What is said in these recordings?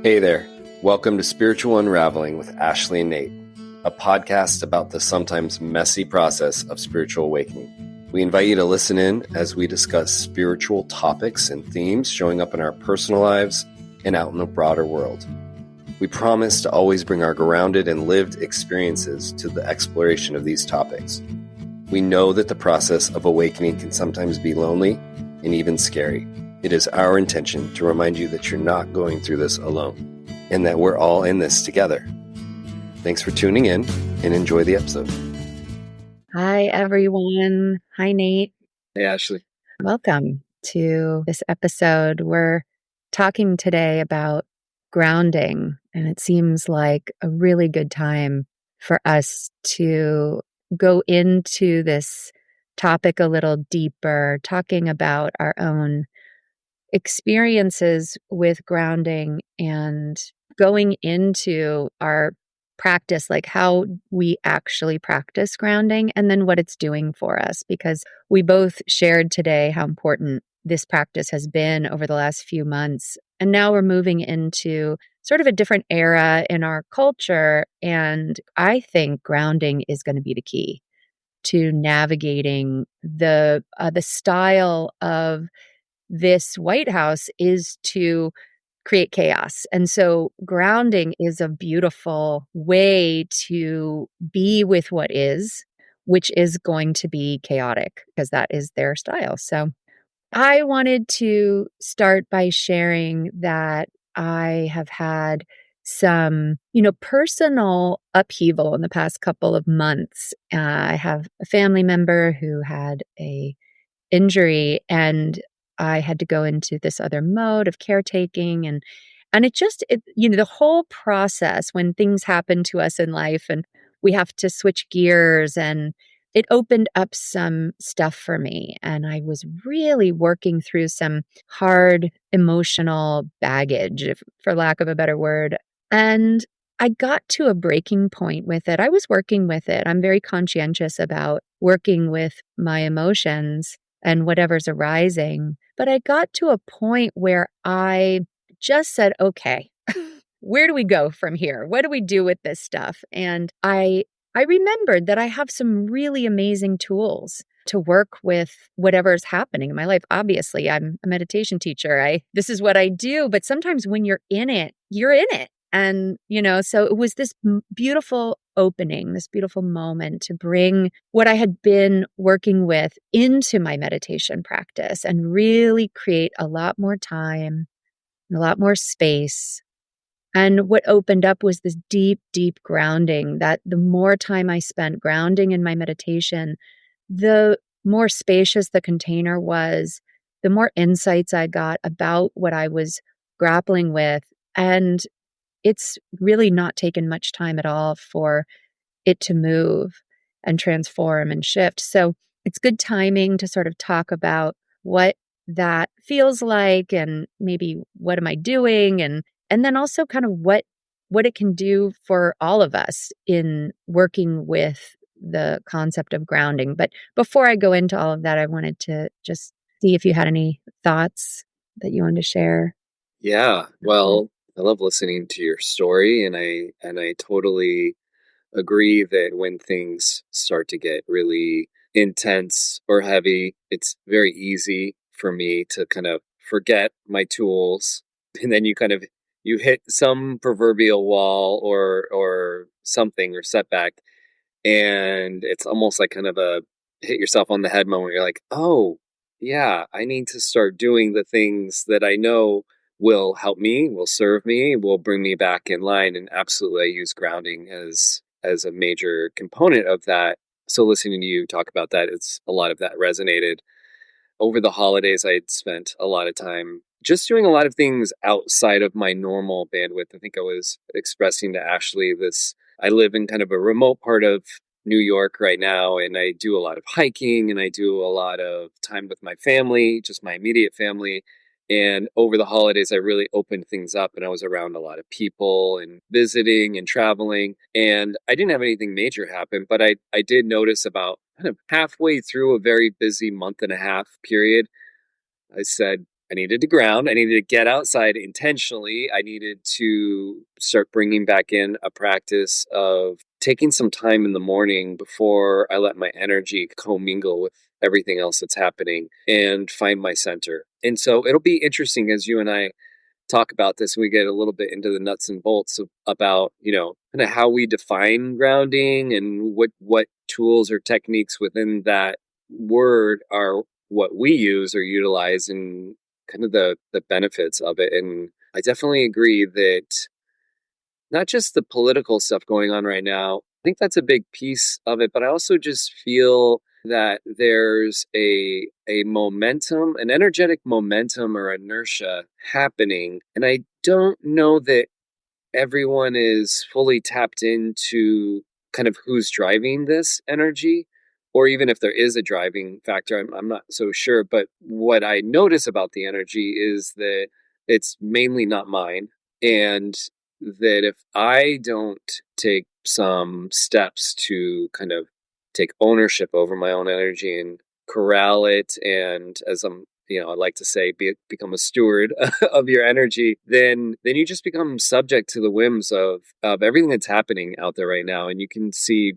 Hey there. Welcome to Spiritual Unraveling with Ashley and Nate, a podcast about the sometimes messy process of spiritual awakening. We invite you to listen in as we discuss spiritual topics and themes showing up in our personal lives and out in the broader world. We promise to always bring our grounded and lived experiences to the exploration of these topics. We know that the process of awakening can sometimes be lonely and even scary. It is our intention to remind you that you're not going through this alone and that we're all in this together. Thanks for tuning in and enjoy the episode. Hi, everyone. Hi, Nate. Hey, Ashley. Welcome to this episode. We're talking today about grounding, and it seems like a really good time for us to go into this topic a little deeper, talking about our own experiences with grounding and going into our practice, like how we actually practice grounding and then what it's doing for us. Because we both shared today how important this practice has been over the last few months. And now we're moving into sort of a different era in our culture. And I think grounding is going to be the key to navigating the style of this White House is to create chaos. And so grounding is a beautiful way to be with what is, which is going to be chaotic because that is their style. So I wanted to start by sharing that I have had some, personal upheaval in the past couple of months. I have a family member who had a injury, and I had to go into this other mode of caretaking, and the whole process when things happen to us in life and we have to switch gears, and it opened up some stuff for me, and I was really working through some hard emotional baggage, for lack of a better word. And I got to a breaking point with it. I was working with it. I'm very conscientious about working with my emotions and whatever's arising. But I got to a point where I just said, okay, where do we go from here? What do we do with this stuff? And I remembered that I have some really amazing tools to work with whatever's happening in my life. Obviously, I'm a meditation teacher. This is what I do. But sometimes when you're in it, you're in it. And, so it was this beautiful opening, this beautiful moment to bring what I had been working with into my meditation practice and really create a lot more time and a lot more space. And what opened up was this deep, deep grounding that the more time I spent grounding in my meditation, the more spacious the container was, the more insights I got about what I was grappling with. And it's really not taken much time at all for it to move and transform and shift. So it's good timing to sort of talk about what that feels like and maybe what am I doing, and then also kind of what it can do for all of us in working with the concept of grounding. But before I go into all of that, I wanted to just see if you had any thoughts that you wanted to share. Yeah, well, I love listening to your story, and I totally agree that when things start to get really intense or heavy, it's very easy for me to kind of forget my tools, and then you hit some proverbial wall or something or setback, and it's almost like kind of a hit yourself on the head moment. You're like, oh yeah, I need to start doing the things that I know will help me, will serve me, will bring me back in line. And absolutely, I use grounding as a major component of that. So listening to you talk about that, it's a lot of that resonated. Over the holidays, I'd spent a lot of time just doing a lot of things outside of my normal bandwidth. I think I was expressing to Ashley this. I live in kind of a remote part of New York right now, and I do a lot of hiking and I do a lot of time with my family, just my immediate family. And over the holidays, I really opened things up and I was around a lot of people and visiting and traveling. And I didn't have anything major happen, but I did notice about kind of halfway through a very busy month and a half period, I said, I needed to ground. I needed to get outside intentionally. I needed to start bringing back in a practice of taking some time in the morning before I let my energy commingle with everything else that's happening and find my center. And so it'll be interesting as you and I talk about this and we get a little bit into the nuts and bolts of, about, kind of how we define grounding and what tools or techniques within that word are what we use or utilize, and kind of the benefits of it. And I definitely agree that not just the political stuff going on right now, I think that's a big piece of it, but I also just feel that there's a momentum, an energetic momentum or inertia happening. And I don't know that everyone is fully tapped into kind of who's driving this energy, or even if there is a driving factor, I'm not so sure. But what I notice about the energy is that it's mainly not mine. And that if I don't take some steps to kind of take ownership over my own energy and corral it, and as I like to say, become a steward of your energy, then you just become subject to the whims of everything that's happening out there right now. And you can see,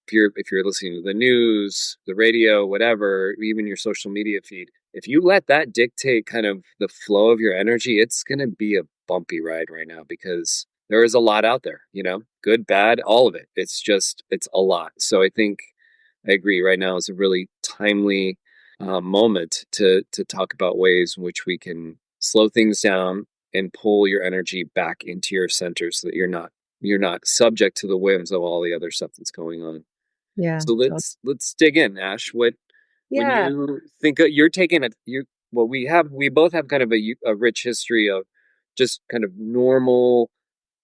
if you're listening to the news, the radio, whatever, even your social media feed, if you let that dictate kind of the flow of your energy, it's going to be a bumpy ride right now, because there is a lot out there, good, bad, all of it. It's a lot. So I think I agree. Right now is a really timely moment to talk about ways in which we can slow things down and pull your energy back into your center, so that you're not subject to the whims of all the other stuff that's going on. Yeah. So let's dig in, Ash. When Yeah. you think you're taking it, well, we both have kind of a rich history of just kind of normal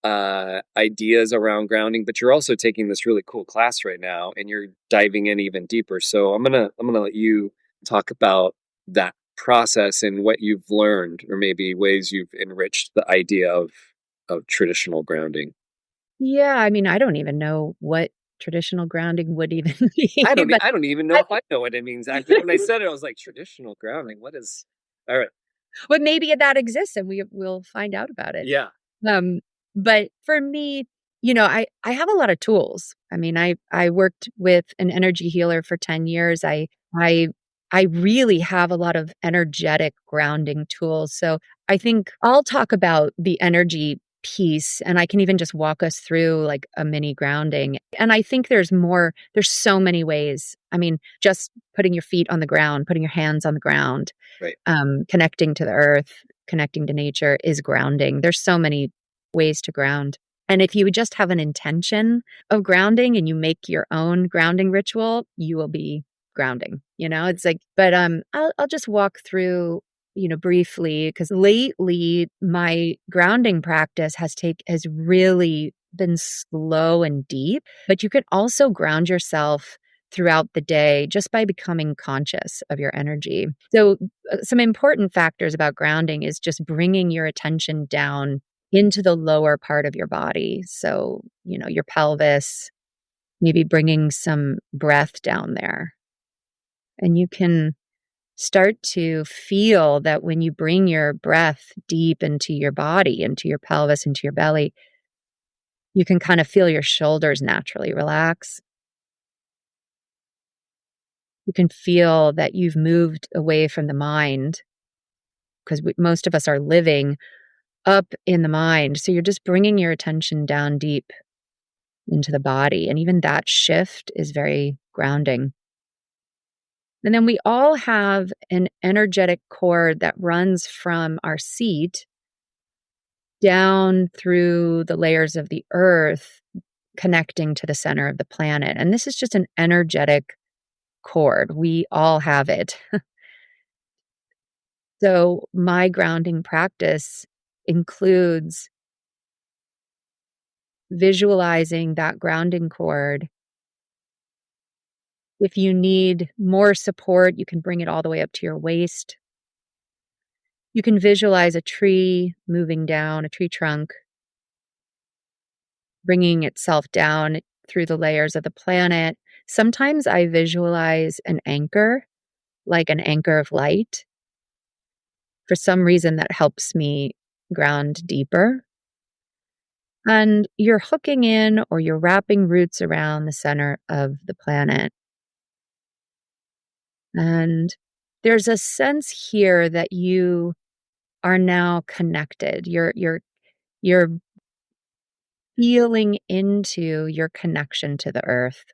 ideas around grounding, but you're also taking this really cool class right now and you're diving in even deeper. So I'm gonna let you talk about that process and what you've learned, or maybe ways you've enriched the idea of traditional grounding. Yeah, I mean, I don't even know what traditional grounding would even be, but I don't even know I if I know what it means. Actually, when I said it, I was like, traditional grounding. What is? All right. but maybe that exists and will find out about it. Yeah. Um, but for me, I have a lot of tools. I mean, I worked with an energy healer for 10 years. I I really have a lot of energetic grounding tools. So I think I'll talk about the energy piece, and I can even just walk us through like a mini grounding. And I think there's so many ways. I mean, just putting your feet on the ground, putting your hands on the ground, Right. connecting to the earth, connecting to nature is grounding. There's so many ways to ground. And if you would just have an intention of grounding and you make your own grounding ritual, you will be grounding. It's like, but I'll just walk through, briefly, because lately my grounding practice has really been slow and deep. But you can also ground yourself throughout the day just by becoming conscious of your energy. So some important factors about grounding is just bringing your attention down into the lower part of your body. So, your pelvis, maybe bringing some breath down there. And you can start to feel that when you bring your breath deep into your body, into your pelvis, into your belly, you can kind of feel your shoulders naturally relax. You can feel that you've moved away from the mind, because most of us are living up in the mind. So you're just bringing your attention down deep into the body. And even that shift is very grounding. And then we all have an energetic cord that runs from our seat down through the layers of the earth, connecting to the center of the planet. And this is just an energetic cord. We all have it. So my grounding practice includes visualizing that grounding cord. If you need more support, you can bring it all the way up to your waist. You can visualize a tree moving down, a tree trunk, bringing itself down through the layers of the planet. Sometimes I visualize an anchor, like an anchor of light. for some reason that helps me ground deeper. And you're hooking in or you're wrapping roots around the center of the planet. And there's a sense here that you are now connected. You're feeling into your connection to the earth.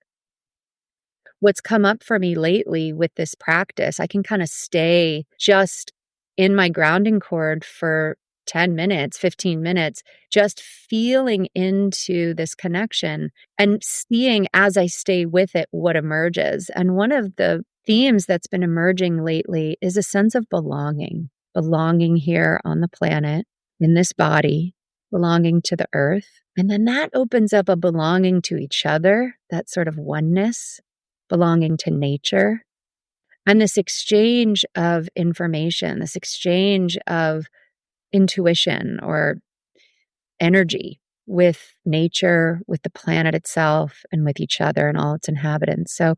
What's come up for me lately with this practice, I can kind of stay just in my grounding cord for 10 minutes, 15 minutes, just feeling into this connection and seeing as I stay with it what emerges. And one of the themes that's been emerging lately is a sense of belonging, belonging here on the planet, in this body, belonging to the earth. And then that opens up a belonging to each other, that sort of oneness, belonging to nature, and this exchange of information, this exchange of intuition or energy with nature, with the planet itself, and with each other and all its inhabitants. So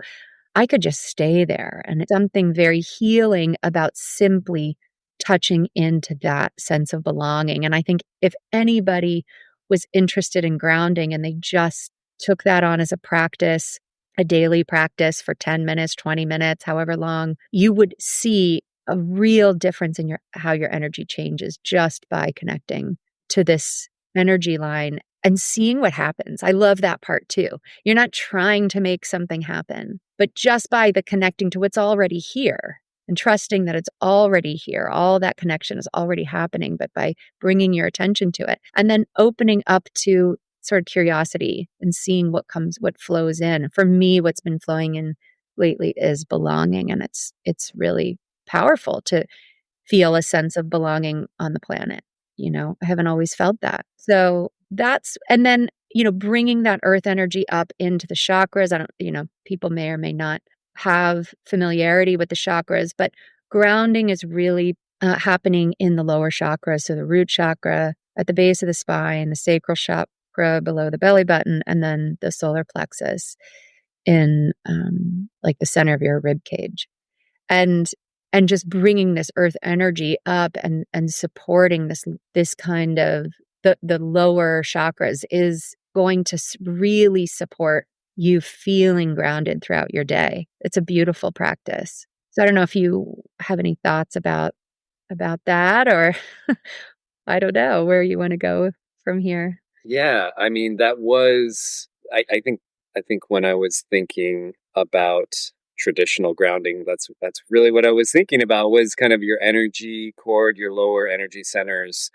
I could just stay there. And it's something very healing about simply touching into that sense of belonging. And I think if anybody was interested in grounding and they just took that on as a practice, a daily practice for 10 minutes, 20 minutes, however long, you would see a real difference in your how your energy changes just by connecting to this energy line and seeing what happens. I love that part too. You're not trying to make something happen, but just by the connecting to what's already here and trusting that it's already here, all that connection is already happening, but by bringing your attention to it and then opening up to sort of curiosity and seeing what comes, what flows in. For me, what's been flowing in lately is belonging. And it's really powerful to feel a sense of belonging on the planet. I haven't always felt that. So that's, and then, bringing that earth energy up into the chakras. I don't, people may or may not have familiarity with the chakras, but grounding is really happening in the lower chakras. So the root chakra at the base of the spine, the sacral chakra below the belly button, and then the solar plexus in like the center of your rib cage. And just bringing this earth energy up and supporting this kind of the lower chakras is going to really support you feeling grounded throughout your day. It's a beautiful practice. So I don't know if you have any thoughts about that, or I don't know where you want to go from here. Yeah, I mean that was I think when I was thinking about traditional grounding, that's really what I was thinking about was kind of your energy cord, your lower energy centers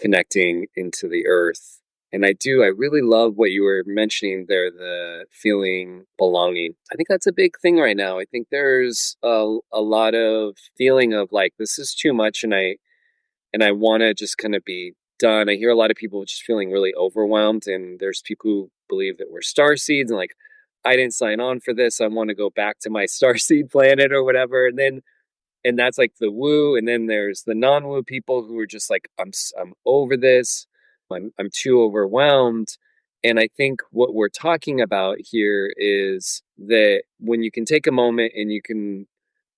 connecting into the earth. And I really love what you were mentioning there, the feeling belonging. I think that's a big thing right now. I think there's a lot of feeling of like this is too much and I want to just kind of be done. I hear a lot of people just feeling really overwhelmed, and there's people who believe that we're star seeds and like, I didn't sign on for this. I want to go back to my star seed planet or whatever. And that's like the woo. And then there's the non woo people who are just like, I'm over this. I'm too overwhelmed. And I think what we're talking about here is that when you can take a moment and you can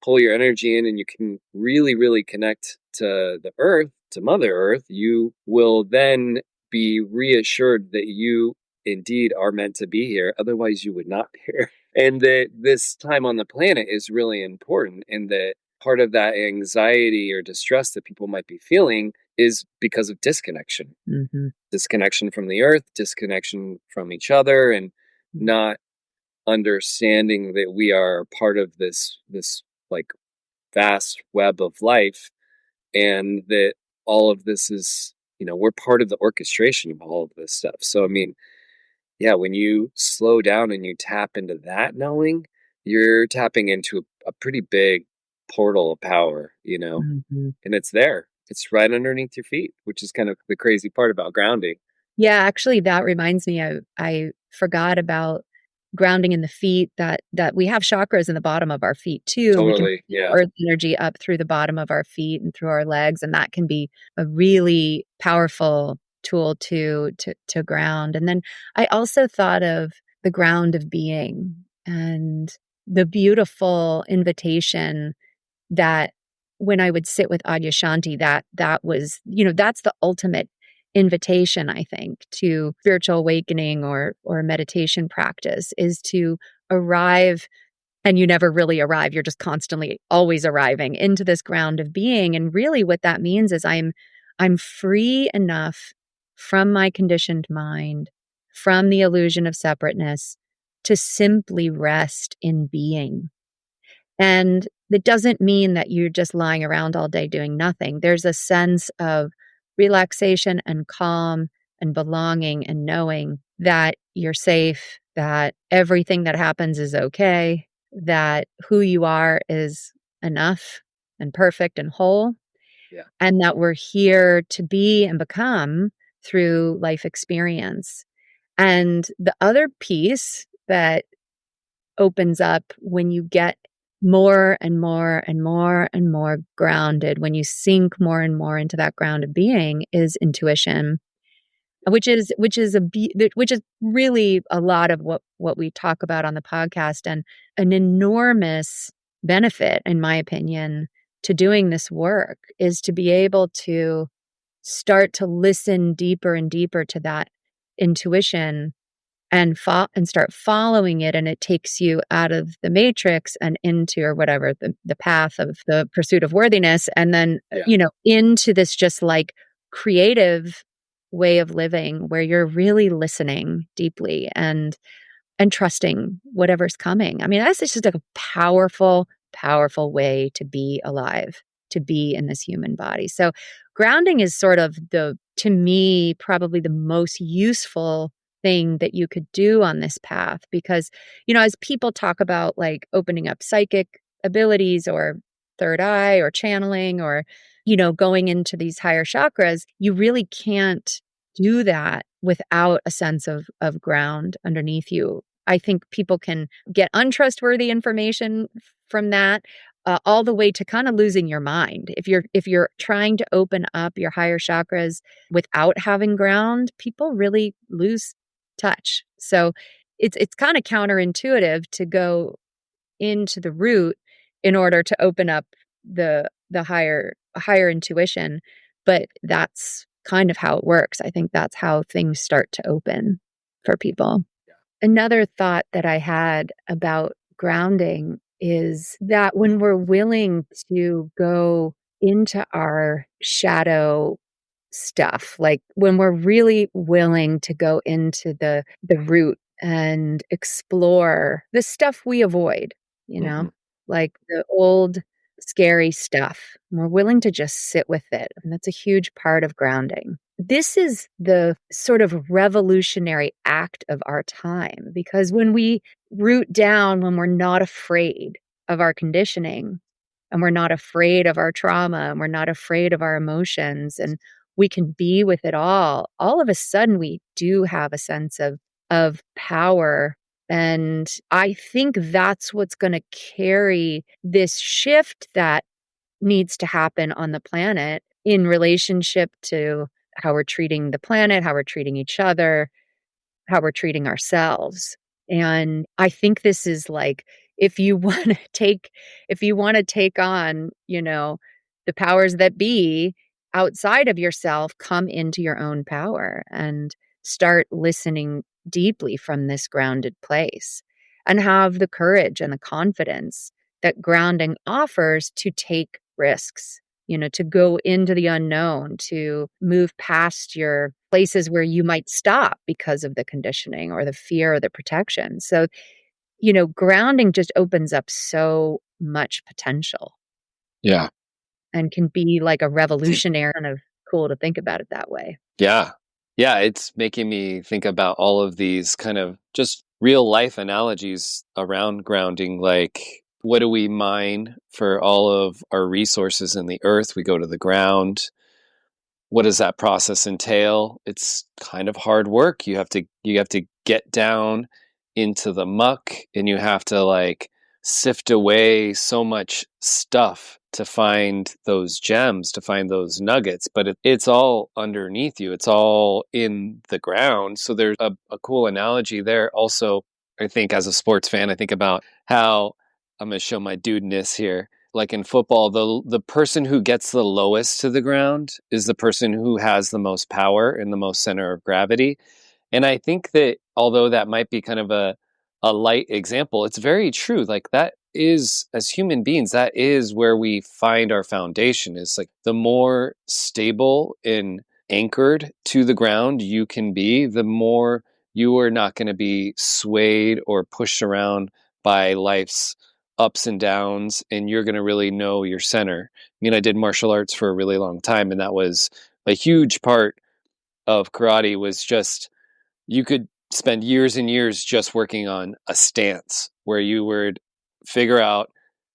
pull your energy in and you can really, really connect to the earth, to Mother Earth, you will then be reassured that you indeed are meant to be here. Otherwise, you would not be here. And that this time on the planet is really important, and that part of that anxiety or distress that people might be feeling is because of disconnection. Mm-hmm. Disconnection from the earth, disconnection from each other, and not understanding that we are part of this like vast web of life, and that all of this is, we're part of the orchestration of all of this stuff. So I mean, yeah, when you slow down and you tap into that knowing, you're tapping into a pretty big portal of power, Mm-hmm. and it's there. It's right underneath your feet, which is kind of the crazy part about grounding. Yeah, actually, that reminds me, I forgot about grounding in the feet, that we have chakras in the bottom of our feet too, and we can Totally. Yeah. earth energy up through the bottom of our feet and through our legs, and that can be a really powerful tool to ground. And then I also thought of the ground of being and the beautiful invitation that when I would sit with Adyashanti, that was, that's the ultimate invitation, I think, to spiritual awakening or meditation practice, is to arrive, and you never really arrive. You're just constantly always arriving into this ground of being. And really what that means is I'm free enough from my conditioned mind, from the illusion of separateness, to simply rest in being. And that doesn't mean that you're just lying around all day doing nothing. There's a sense of relaxation and calm and belonging and knowing that you're safe, that everything that happens is okay, that who you are is enough and perfect and whole, Yeah. and that we're here to be and become through life experience. And the other piece that opens up when you get more and more and more and more grounded, when you sink more and more into that grounded being, is intuition, which is really a lot of what we talk about on the podcast, and an enormous benefit, in my opinion, to doing this work is to be able to start to listen deeper and deeper to that intuition, and start following it, and it takes you out of the matrix and into, or whatever, the path of the pursuit of worthiness, and then Yeah. into this just like creative way of living where you're really listening deeply and trusting whatever's coming. I mean, that's just like a powerful, powerful way to be alive, to be in this human body. So grounding is sort of to me, probably the most useful thing that you could do on this path, because, as people talk about like opening up psychic abilities or third eye or channeling, or, going into these higher chakras, you really can't do that without a sense of ground underneath you. I think people can get untrustworthy information from that, all the way to kind of losing your mind. If you're trying to open up your higher chakras without having ground, people really lose touch. So it's kind of counterintuitive to go into the root in order to open up the higher intuition, but that's kind of how it works. I think that's how things start to open for people. Another thought that I had about grounding is that when we're willing to go into our shadow stuff, like when we're really willing to go into the root and explore the stuff we avoid, Hmm. like the old scary stuff, we're willing to just sit with it, and that's a huge part of grounding. This is the sort of revolutionary act of our time, because when we root down, when we're not afraid of our conditioning, and we're not afraid of our trauma, and we're not afraid of our emotions, and we can be with it all of a sudden we do have a sense of power. And I think that's what's going to carry this shift that needs to happen on the planet in relationship to how we're treating the planet, how we're treating each other, how we're treating ourselves. And I think this is like, if you want to take if you want to take on, the powers that be outside of yourself, come into your own power and start listening deeply from this grounded place, and have the courage and the confidence that grounding offers to take risks, to go into the unknown, to move past your places where you might stop because of the conditioning or the fear or the protection. So, grounding just opens up so much potential Yeah. and can be like a revolutionary, kind of cool to think about it that way. Yeah. Yeah. It's making me think about all of these kind of just real life analogies around grounding. Like, what do we mine for all of our resources in the earth? We go to the ground. What does that process entail? It's kind of hard work. You have to get down into the muck, and you have to like sift away so much stuff to find those gems, to find those nuggets, but it's all underneath you. It's all in the ground. So there's a cool analogy there. Also, I think as a sports fan, I think about how I'm going to show my dudeness here. like in football, the person who gets the lowest to the ground is the person who has the most power and the most center of gravity. And I think that although that might be kind of a light example, it's very true. Like that is, as human beings, that is where we find our foundation. Is like the more stable and anchored to the ground you can be, the more you are not going to be swayed or pushed around by life's ups and downs, and you're going to really know your center. I mean, I did martial arts for a really long time, and that was a huge part of karate was just you could spend years and years just working on a stance where you would figure out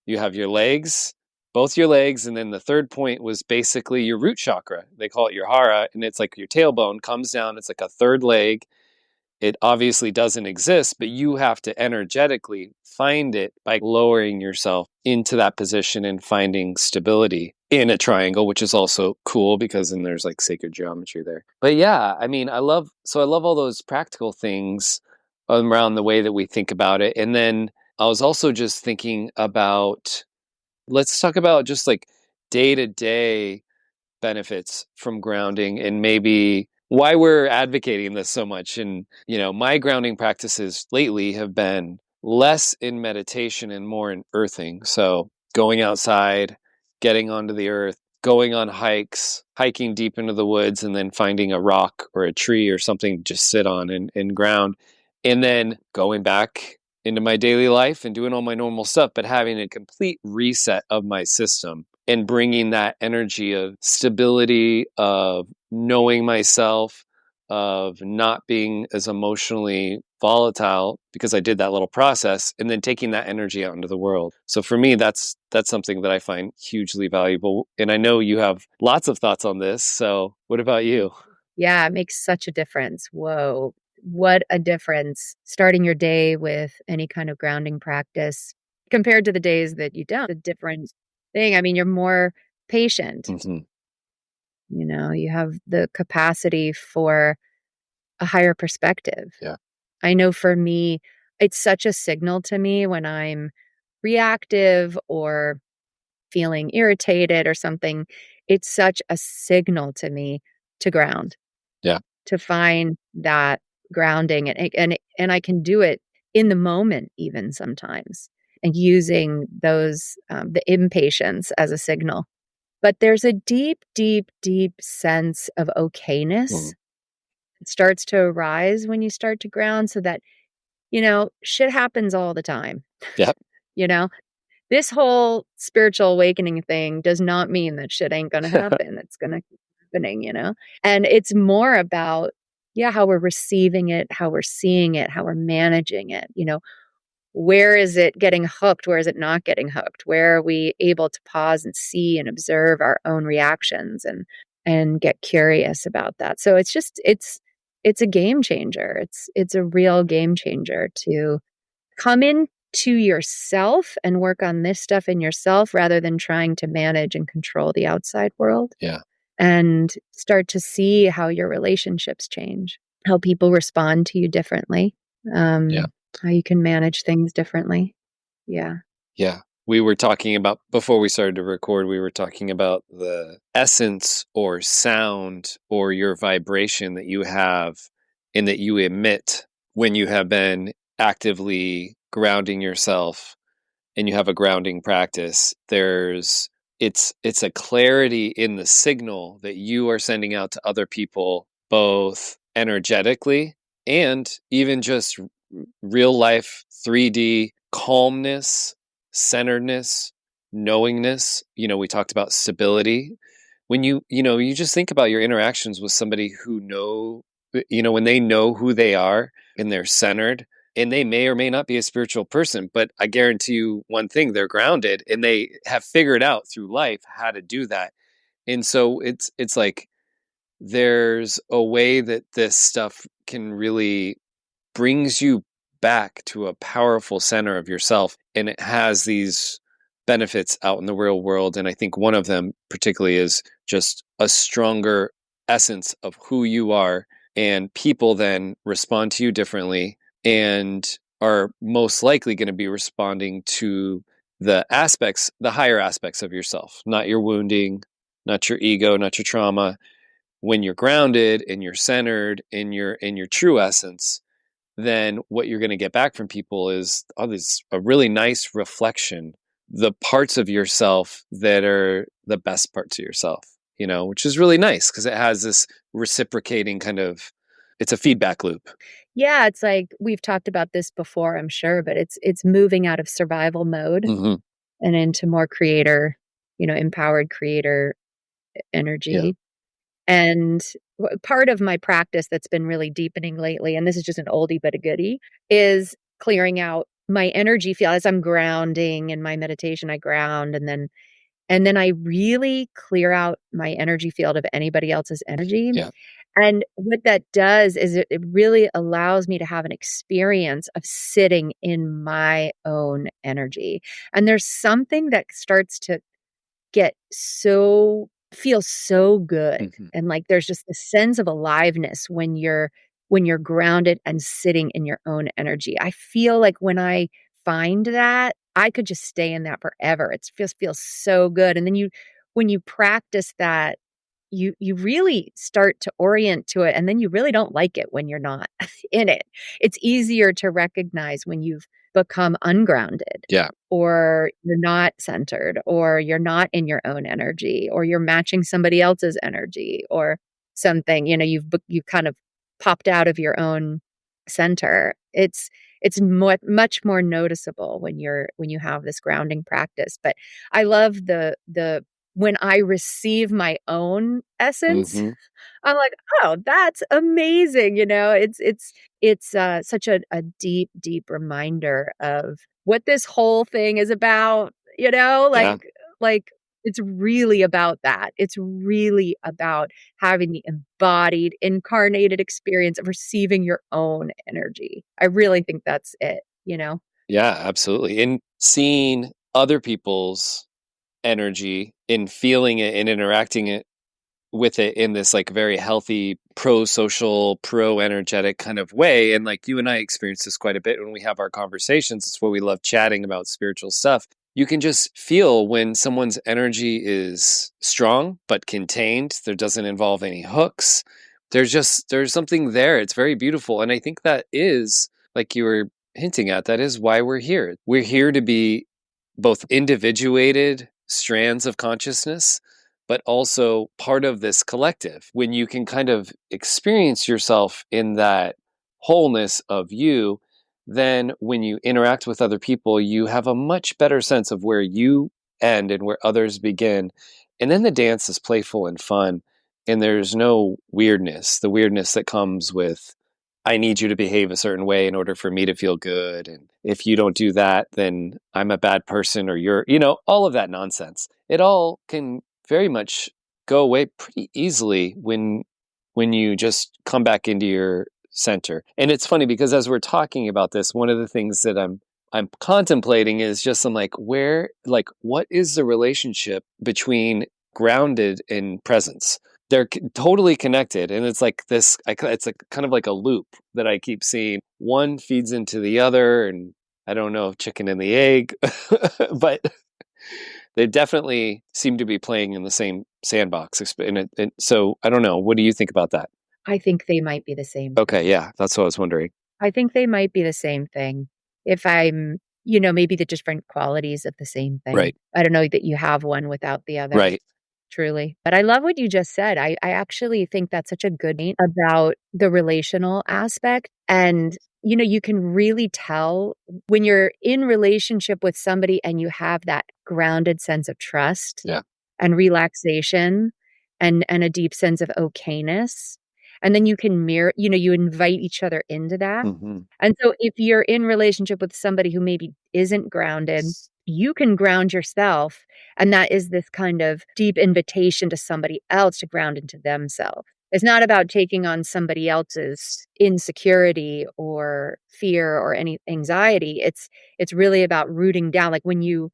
you have your legs, both your legs, and then the third point was basically your root chakra. They call it your hara, and it's like your tailbone comes down, it's like a third leg. It obviously doesn't exist, but you have to energetically find it by lowering yourself into that position and finding stability in a triangle, which is also cool because then there's like sacred geometry there. But yeah, I mean, I love all those practical things around the way that we think about it. And then I was also just thinking about, let's talk about just like day to day benefits from grounding and maybe why we're advocating this so much. And, you know, my grounding practices lately have been less in meditation and more in earthing. So going outside, getting onto the earth, going on hikes, hiking deep into the woods, and then finding a rock or a tree or something to just sit on and ground. And then going back into my daily life and doing all my normal stuff, but having a complete reset of my system and bringing that energy of stability, of knowing myself, of not being as emotionally volatile because I did that little process and then taking that energy out into the world. So for me that's something that I find hugely valuable, and I know you have lots of thoughts on this. So what about you? Yeah, it makes such a difference. Whoa, what a difference starting your day with any kind of grounding practice compared to the days that you don't. A different thing. I mean, you're more patient. Mhm. You know, you have the capacity for a higher perspective. Yeah. I know for me, it's such a signal to me when I'm reactive or feeling irritated or something. It's such a signal to me to ground, Yeah. to find that grounding, and I can do it in the moment even sometimes, and using those the impatience as a signal. But there's a deep, deep, deep sense of okayness. Mhm. It starts to arise when you start to ground, so that, you know, shit happens all the time. Yeah. You know, this whole spiritual awakening thing does not mean that shit ain't gonna happen. It's gonna keep happening, you know? And it's more about, yeah, how we're receiving it, how we're seeing it, how we're managing it, you know? Where is it getting hooked? Where is it not getting hooked? Where are we able to pause and see and observe our own reactions and get curious about that? So it's just it's a game changer. It's a real game changer to come into yourself and work on this stuff in yourself rather than trying to manage and control the outside world, Yeah. and start to see how your relationships change, how people respond to you differently, Yeah. how you can manage things differently. Yeah. Yeah. We were talking about, before we started to record, we were talking about the essence or sound or your vibration that you have and that you emit when you have been actively grounding yourself and you have a grounding practice. It's a clarity in the signal that you are sending out to other people, both energetically and even just real life 3D calmness, centeredness, knowingness. You know, we talked about stability. When you just think about your interactions with somebody who when they know who they are and they're centered, and they may or may not be a spiritual person, but I guarantee you one thing, they're grounded and they have figured out through life how to do that. And so it's like there's a way that this stuff can really brings you back to a powerful center of yourself, and it has these benefits out in the real world. And I think one of them particularly is just a stronger essence of who you are, and people then respond to you differently and are most likely going to be responding to the higher aspects of yourself, not your wounding, not your ego, not your trauma. When you're grounded and you're centered in your true essence, then what you're going to get back from people is this a really nice reflection, the parts of yourself that are the best parts of yourself, which is really nice because it has this reciprocating kind of, it's a feedback loop. Yeah, it's like we've talked about this before, I'm sure, but it's moving out of survival mode Mm-hmm. and into more creator, empowered creator Yeah. energy. And part of my practice that's been really deepening lately, and this is just an oldie but a goodie, is clearing out my energy field as I'm grounding in my meditation. I ground and then I really clear out my energy field of anybody else's energy. Yeah. And what that does is it really allows me to have an experience of sitting in my own energy. And there's something that starts to get so feels so good, Mm-hmm. and, like, there's just a sense of aliveness when you're grounded and sitting in your own energy. I feel like when I find that, I could just stay in that forever. It feels so good, and then when you practice that, you really start to orient to it, and then you really don't like it when you're not in it. It's easier to recognize when you've become ungrounded, Yeah. or you're not centered, or you're not in your own energy, or you're matching somebody else's energy or something. You've kind of popped out of your own center. It's much more noticeable when you have this grounding practice. But I love the when I receive my own essence, Mm-hmm. I'm like, "Oh, that's amazing," It's such a deep, deep reminder of what this whole thing is about, Yeah. like, it's really about that. It's really about having the embodied, incarnated experience of receiving your own energy. I really think that's it? Yeah, absolutely. And seeing other people's energy and feeling it and interacting it with it in this like very healthy, pro-social, pro-energetic kind of way. And like you and I experience this quite a bit when we have our conversations. It's why we love chatting about spiritual stuff. You can just feel when someone's energy is strong but contained. There doesn't involve any hooks. There's something there. It's very beautiful. And I think that is, like you were hinting at, that is why we're here. We're here to be both individuated strands of consciousness, but also part of this collective. When you can kind of experience yourself in that wholeness of you, then when you interact with other people, you have a much better sense of where you end and where others begin. And then the dance is playful and fun. And there's no weirdness, the weirdness that comes with, I need you to behave a certain way in order for me to feel good. And if you don't do that, then I'm a bad person or you're, all of that nonsense. It all can very much go away pretty easily when you just come back into your center. And it's funny because as we're talking about this, one of the things that I'm contemplating is just I'm like, what is the relationship between grounded and presence? They're totally connected, and it's like this. It's a kind of like a loop that I keep seeing. One feeds into the other, and I don't know if chicken and the egg, but they definitely seem to be playing in the same sandbox. And so I don't know. What do you think about that? I think they might be the same. Okay, yeah, that's what I was wondering. I think they might be the same thing. If I'm, maybe the different qualities of the same thing. Right, I don't know that you have one without the other, right. truly. But I love what you just said. I actually think that's such a good point about the relational aspect. And, you can really tell when you're in relationship with somebody and you have that grounded sense of trust Yeah. and relaxation and a deep sense of okayness. And then you can mirror, you invite each other into that. Hmm. And so if you're in relationship with somebody who maybe isn't grounded, you can ground yourself. And that is this kind of deep invitation to somebody else to ground into themselves. It's not about taking on somebody else's insecurity or fear or any anxiety. It's really about rooting down. Like when you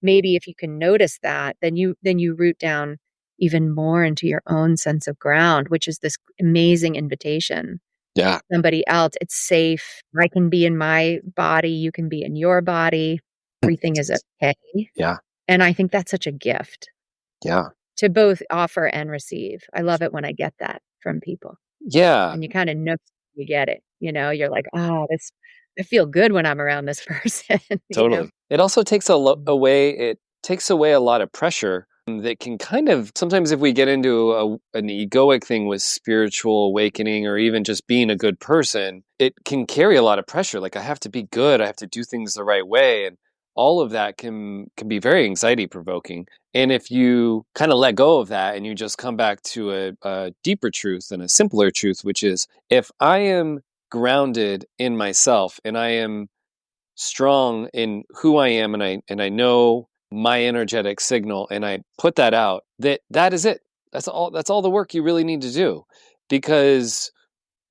maybe if you can notice that, then you root down even more into your own sense of ground, which is this amazing invitation. Yeah. Somebody else, it's safe. I can be in my body, you can be in your body. everything is okay. Yeah. And I think that's such a gift Yeah. to both offer and receive. I love it when I get that from people Yeah. and you kind of know you get it. You're like, oh, this, I feel good when I'm around this person. Totally. It also takes away, it takes away a lot of pressure that can kind of, sometimes if we get into an egoic thing with spiritual awakening or even just being a good person, it can carry a lot of pressure. Like I have to be good, I have to do things the right way, and all of that can be very anxiety provoking. And if you kind of let go of that and you just come back to a deeper truth and a simpler truth, which is if I am grounded in myself and I am strong in who I am and I know my energetic signal and I put that out, that is it. That's all the work you really need to do, because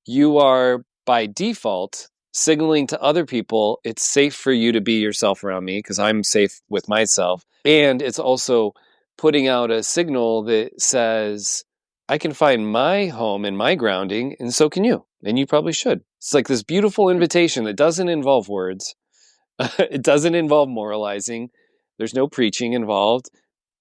you are by default signaling to other people it's safe for you to be yourself around me because I'm safe with myself. And it's also putting out a signal that says I can find my home and my grounding, and so can you. And you probably should. It's like this beautiful invitation that doesn't involve words. It doesn't involve moralizing. There's no preaching involved.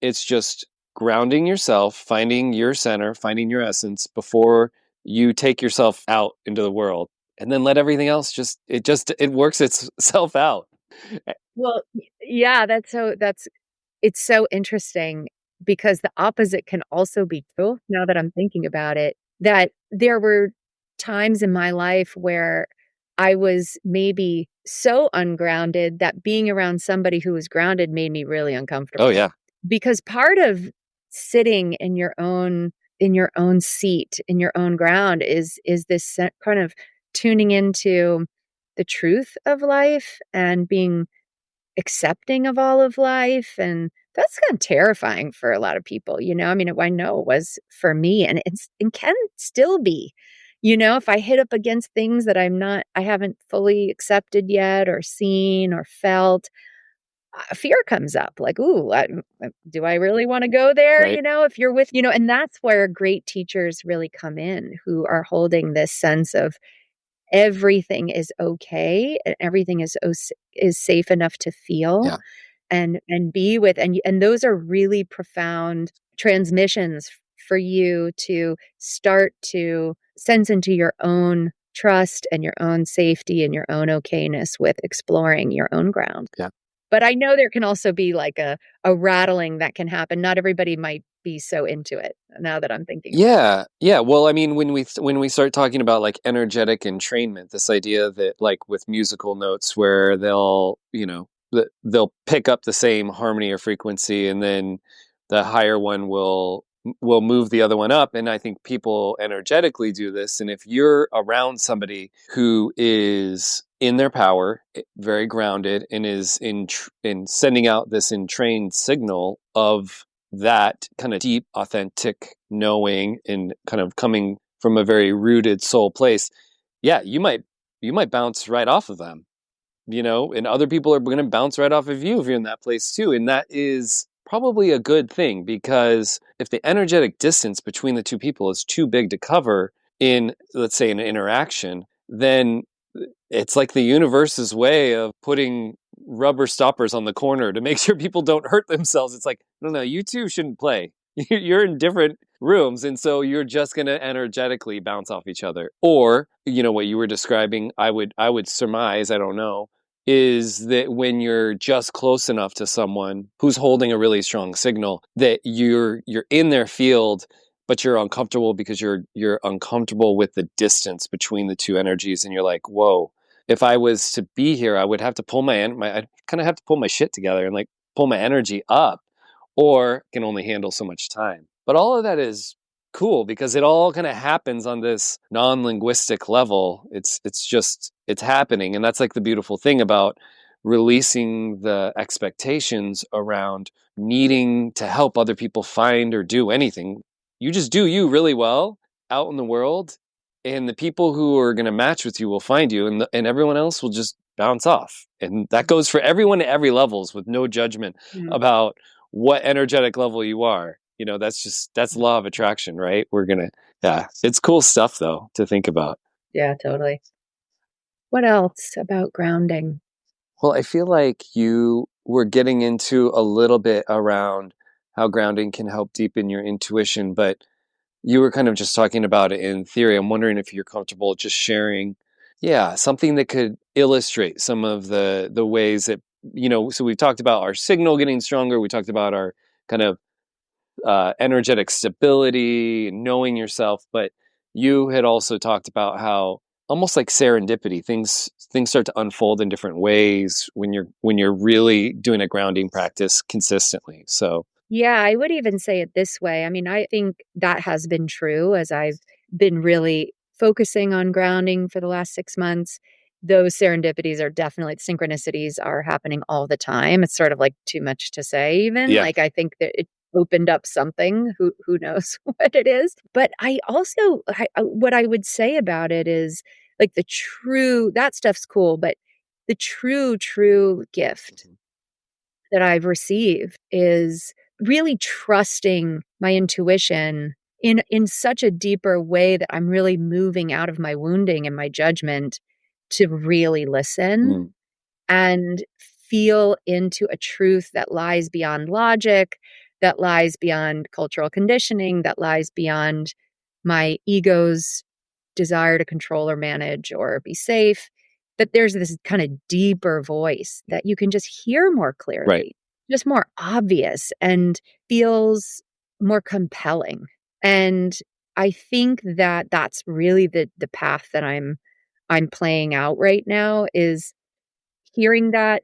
It's just grounding yourself, finding your center, finding your essence before you take yourself out into the world. And then let everything else it works itself out. Well, yeah, it's so interesting because the opposite can also be true now that I'm thinking about it, that there were times in my life where I was maybe so ungrounded that being around somebody who was grounded made me really Oh uncomfortable. yeah. Because part of sitting in your own seat, in your own ground is this kind of tuning into the truth of life and being accepting of all of life, and that's kind of terrifying for a lot of people. I mean, I know it was for me, and it can still be. If I hit up against things that I haven't fully accepted yet or seen or felt, fear comes up like, ooh, do I really want to go there? Right. If you're with, and that's where great teachers really come in, who are holding this sense of everything is okay and everything is safe enough to feel Yeah. and be with, and those are really profound transmissions for you to start to sense into your own trust and your own safety and your own okayness with exploring your own ground. Yeah. But I know there can also be like a rattling that can happen. Not everybody might be so into it, now that I'm thinking about it. Yeah, yeah. Well, I mean, when we start talking about like energetic entrainment, this idea that like with musical notes where they'll pick up the same harmony or frequency, and then the higher one will move the other one up. And I think people energetically do this. And if you're around somebody who is in their power, very grounded, and is in sending out this entrained signal of that kind of deep, authentic knowing and kind of coming from a very rooted soul place, yeah, you might bounce right off of them, and other people are going to bounce right off of you if you're in that place too. And that is probably a good thing, because if the energetic distance between the two people is too big to cover in, let's say, an interaction, then it's like the universe's way of putting rubber stoppers on the corner to make sure people don't hurt themselves. It's like, no, no, you two shouldn't play. You're in different rooms, and so you're just going to energetically bounce off each other. Or, what you were describing, I would surmise, I don't know, is that when you're just close enough to someone who's holding a really strong signal, that you're in their field, but you're uncomfortable because you're uncomfortable with the distance between the two energies, and you're like, whoa, if I was to be here, I would have to pull I kind of have to pull my shit together and like pull my energy up, or can only handle so much time. But all of that is cool because it all kind of happens on this non-linguistic level. It's happening, and that's like the beautiful thing about releasing the expectations around needing to help other people find or do anything. You just do you really well out in the world, and the people who are going to match with you will find you, and everyone else will just bounce off. And that goes for everyone at every levels, with no judgment Mm. about what energetic level you are. That's law of attraction, right? Yeah, it's cool stuff though to think about. Yeah, totally. What else about grounding? Well, I feel like we're getting into a little bit around how grounding can help deepen your intuition, but you were kind of just talking about it in theory. I'm wondering if you're comfortable just sharing, yeah, something that could illustrate some of the ways that, so we've talked about our signal getting stronger. We talked about our kind of energetic stability, knowing yourself, but you had also talked about how almost like serendipity, things start to unfold in different ways when you're really doing a grounding practice consistently. So, Yeah, I would even say it this way. I mean, I think that has been true as I've been really focusing on grounding for the last 6 months. Those serendipities are definitely synchronicities are happening all the time. It's sort of like too much to say even. yeah. Like I think that it opened up something, who knows what it is. But I also what I would say about it is like the true that stuff's cool, but the true gift Mhm. that I've received is really trusting my intuition in such a deeper way that I'm really moving out of my wounding and my judgment to really listen Mm, and feel into a truth that lies beyond logic, that lies beyond cultural conditioning, that lies beyond my ego's desire to control or manage or be safe, that there's this kind of deeper voice that you can just hear more right. clearly, just more obvious and feels more compelling. And I think that that's really the path that I'm playing out right now is hearing that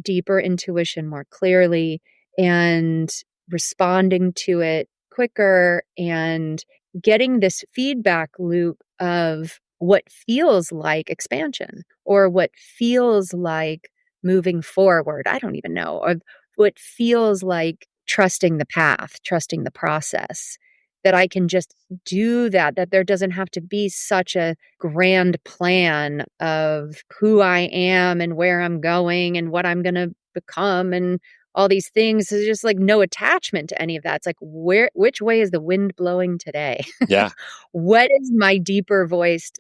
deeper intuition more clearly and responding to it quicker and getting this feedback loop of what feels like expansion or what feels like moving forward. I don't even know. Or what feels like trusting the path, trusting the process. That I can just do that there doesn't have to be such a grand plan of who I am and where I'm going and what I'm gonna become and all these things. There's just like no attachment to any of that. It's like which way is the wind blowing today? Yeah. What is my deeper voice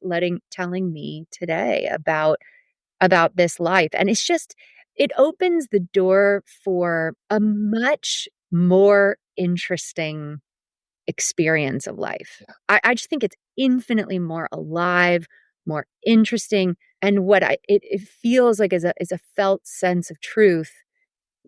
telling me today about this life? And it's just it opens the door for a much more interesting experience of life. I just think it's infinitely more alive, more interesting, and what it feels like is a felt sense of truth.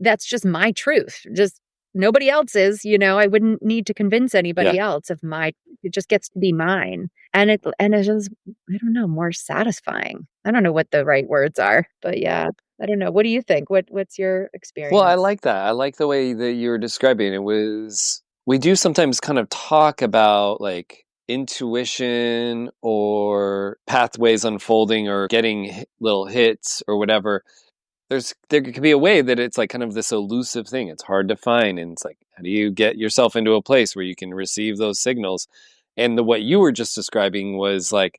That's just my truth. Just nobody else's, I wouldn't need to convince Yeah. anybody else of my it just gets to be mine. And it's just I don't know, more satisfying. I don't know what the right words are, but yeah, I don't know. What do you think? What's your Well, I experience? like that. I like the way that you were describing it. Was we do sometimes kind of talk about like intuition or pathways unfolding or getting little hits or whatever. There could be a way that it's like kind of this elusive thing. It's hard to find, and it's like how do you get yourself into a place where you can receive those signals? And what you were just describing was like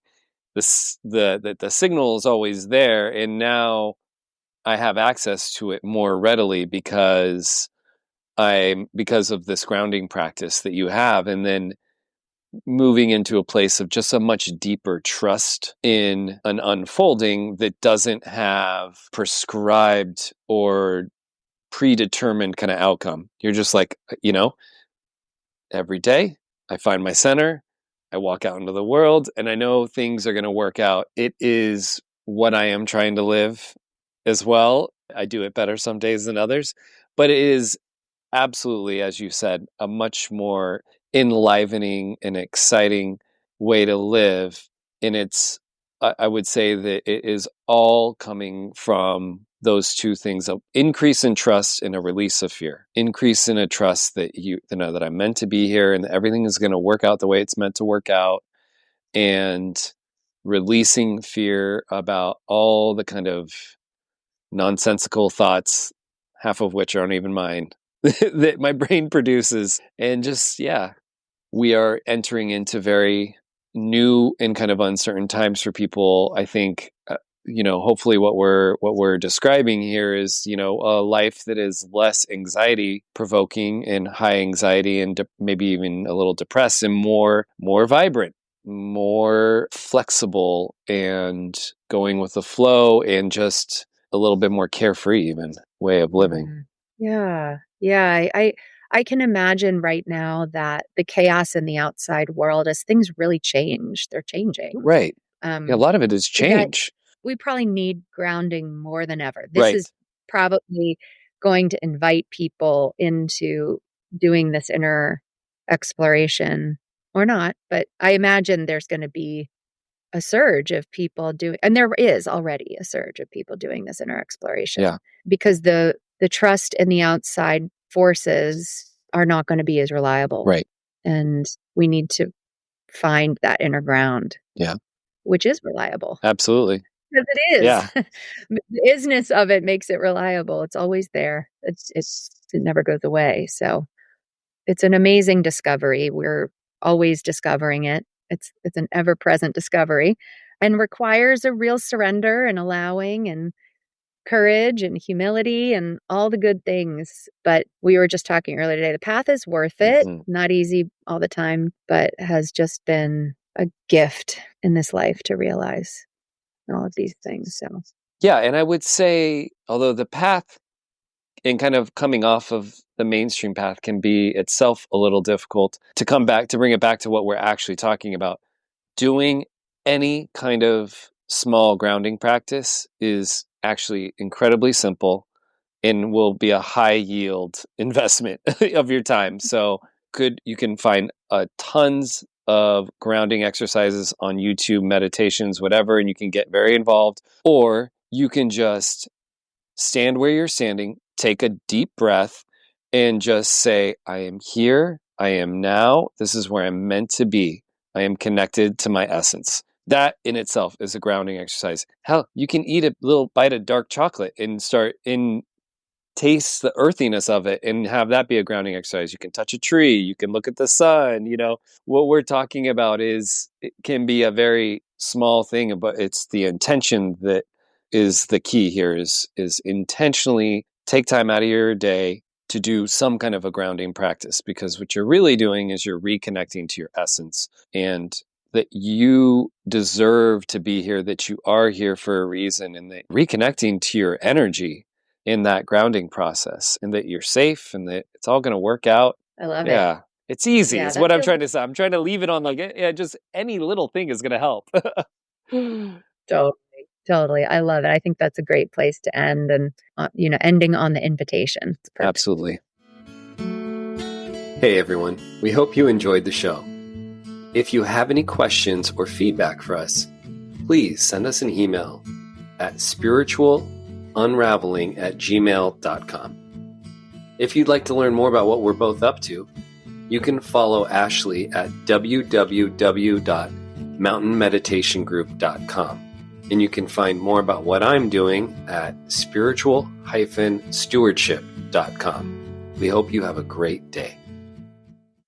the signal is always there, and now I have access to it more readily because of this grounding practice that you have, and then moving into a place of just a much deeper trust in an unfolding that doesn't have prescribed or predetermined kind of outcome. You're just like, every day I find my center, I walk out into the world, and I know things are going to work out. It is what I am trying to live as well. I do it better some days than others, but it is absolutely, as you said, a much more enlivening and exciting way to live. And I would say that it is all coming from those two things: an increase in trust and a release of fear. Increase in a trust that that I'm meant to be here and that everything is going to work out the way it's meant to work out, and releasing fear about all the kind of nonsensical thoughts, half of which aren't even mine, that my brain produces. And just, yeah, we are entering into very new and kind of uncertain times for people. I think, hopefully what we're describing here is, a life that is less anxiety provoking and high anxiety and maybe even a little depressed and more vibrant, more flexible and going with the flow and just a little bit more carefree even way of living. Yeah. Yeah. I can imagine right now that the chaos in the outside world, as things really change, they're changing. Right. Yeah, a Um, lot of it is that change. we probably need grounding more than ever. This Right. is probably going to invite people into doing this inner exploration or not, but I imagine there's going to be a surge of people doing, and there is already a surge of people doing this inner Yeah. exploration because the trust in the outside forces are not going to be as reliable, Right. and we need to find that inner ground, Yeah. which is reliable. Absolutely. Because it is. Yeah. The isness of it makes it reliable. It's always there. It never goes away. So it's an amazing discovery. We're always discovering it. It's an ever-present discovery and requires a real surrender and allowing and courage and humility and all the good things. But we were just talking earlier today, the path is worth it. Mhm. Not easy all the time, but has just been a gift in this life to realize all of these things. So Yeah, and I would say, although the path and kind of coming off of the mainstream path can be itself a little difficult, to come back, to bring it back to what we're actually talking about, doing any kind of small grounding practice is actually incredibly simple and will be a high yield investment of your time. So you can find tons of grounding exercises on YouTube, meditations, whatever, and you can get very involved. Or you can just stand where you're standing, take a deep breath, and just say, I am here, I am now, this is where I'm meant to be. I am connected to my essence. That in itself is a grounding exercise. Hell, you can eat a little bite of dark chocolate and start in taste the earthiness of it and have that be a grounding exercise. You can touch a tree, you can look at the sun. What we're talking about is, it can be a very small thing, but it's the intention that is the key here. Is intentionally take time out of your day to do some kind of a grounding practice, because what you're really doing is you're reconnecting to your essence, and that you deserve to be here, that you are here for a reason, and that reconnecting to your energy in that grounding process, and that you're safe, and that it's all going to work out. I love it. Yeah. It's easy, Yeah, is that what I'm feels trying to say. I'm trying to leave it on like, yeah, just any little thing is going to help. totally, totally. I love it. I think that's a great place to end and, ending on the invitation. It's perfect. Absolutely. Hey, everyone. We hope you enjoyed the show. If you have any questions or feedback for us, please send us an email at spiritualunraveling@gmail.com. If you'd like to learn more about what we're both up to, you can follow Ashley at www.mountainmeditationgroup.com. And you can find more about what I'm doing at spiritual-stewardship.com. We hope you have a great day.